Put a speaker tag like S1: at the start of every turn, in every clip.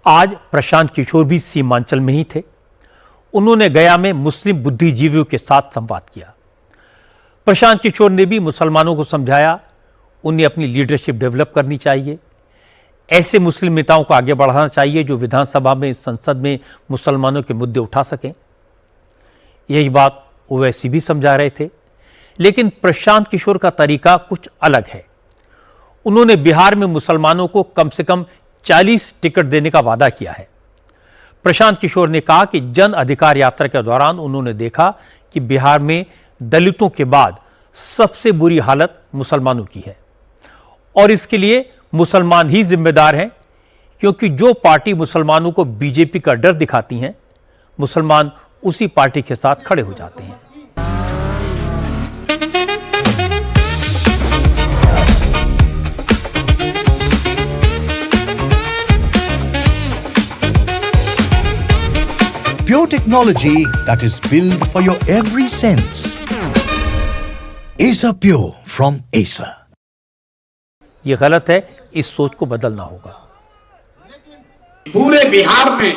S1: आज प्रशांत किशोर भी सीमांचल में ही थे। उन्होंने गया में मुस्लिम बुद्धिजीवियों के साथ संवाद किया। प्रशांत किशोर ने भी मुसलमानों को समझाया उन्हें अपनी लीडरशिप डेवलप करनी चाहिए, ऐसे मुस्लिम नेताओं को आगे बढ़ाना चाहिए जो विधानसभा में, संसद में मुसलमानों के मुद्दे उठा सकें। यही बात ओवैसी भी समझा रहे थे, लेकिन प्रशांत किशोर का तरीका कुछ अलग है। उन्होंने बिहार में मुसलमानों को कम से कम 40 टिकट देने का वादा किया है। प्रशांत किशोर ने कहा कि जन अधिकार यात्रा के दौरान उन्होंने देखा कि बिहार में दलितों के बाद सबसे बुरी हालत मुसलमानों की है और इसके लिए मुसलमान ही जिम्मेदार हैं, क्योंकि जो पार्टी मुसलमानों को बीजेपी का डर दिखाती हैं, मुसलमान उसी पार्टी के साथ खड़े हो जाते हैं।
S2: Pure technology that is built for your every sense. Acer Pure from Acer.
S1: ये गलत है, इस सोच को बदलना होगा।
S3: पूरे बिहार में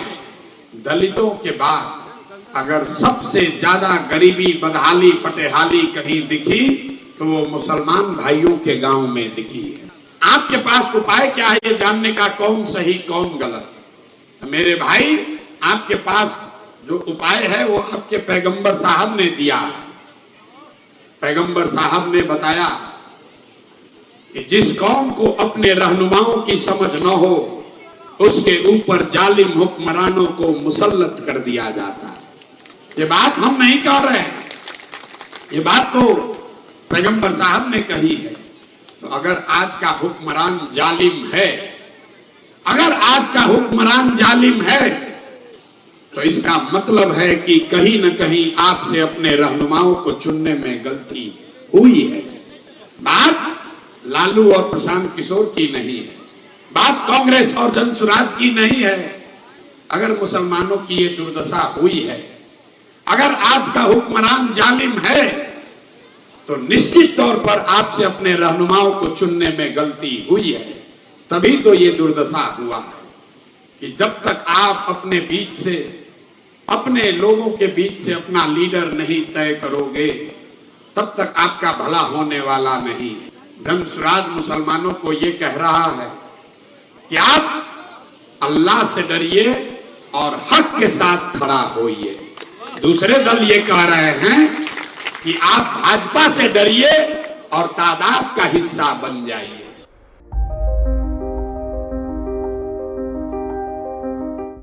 S3: दलितों के बाद अगर सबसे ज्यादा गरीबी, बदहाली, फटेहाली कहीं दिखी तो वो मुसलमान भाइयों के गांव में दिखी है। आपके पास उपाय क्या है ये जानने का, कौन सही कौन गलत। मेरे भाई, आपके पास जो उपाय है वो आपके पैगंबर साहब ने दिया है। पैगंबर साहब ने बताया कि जिस कौम को अपने रहनुमाओं की समझ न हो उसके ऊपर जालिम हुक्मरानों को मुसल्लत कर दिया जाता है। ये बात हम नहीं कह रहे हैं, ये बात तो पैगंबर साहब ने कही है। तो अगर आज का हुक्मरान जालिम है, अगर आज का हुक्मरान जालिम है, तो इसका मतलब है कि कहीं न कहीं आपसे अपने रहनुमाओं को चुनने में गलती हुई है। बात लालू और प्रशांत किशोर की नहीं है, बात कांग्रेस और जनसुराज की नहीं है। अगर मुसलमानों की ये दुर्दशा हुई है, अगर आज का हुक्मरान जालिम है, तो निश्चित तौर पर आपसे अपने रहनुमाओं को चुनने में गलती हुई है। तभी तो ये दुर्दशा हुआ है कि जब तक आप अपने बीच से, अपने लोगों के बीच से अपना लीडर नहीं तय करोगे, तब तक आपका भला होने वाला नहीं। जनसुराज मुसलमानों को ये कह रहा है कि आप अल्लाह से डरिए और हक के साथ खड़ा होइए। दूसरे दल ये कह रहे हैं कि आप भाजपा से डरिए और तादाद का हिस्सा बन जाइए।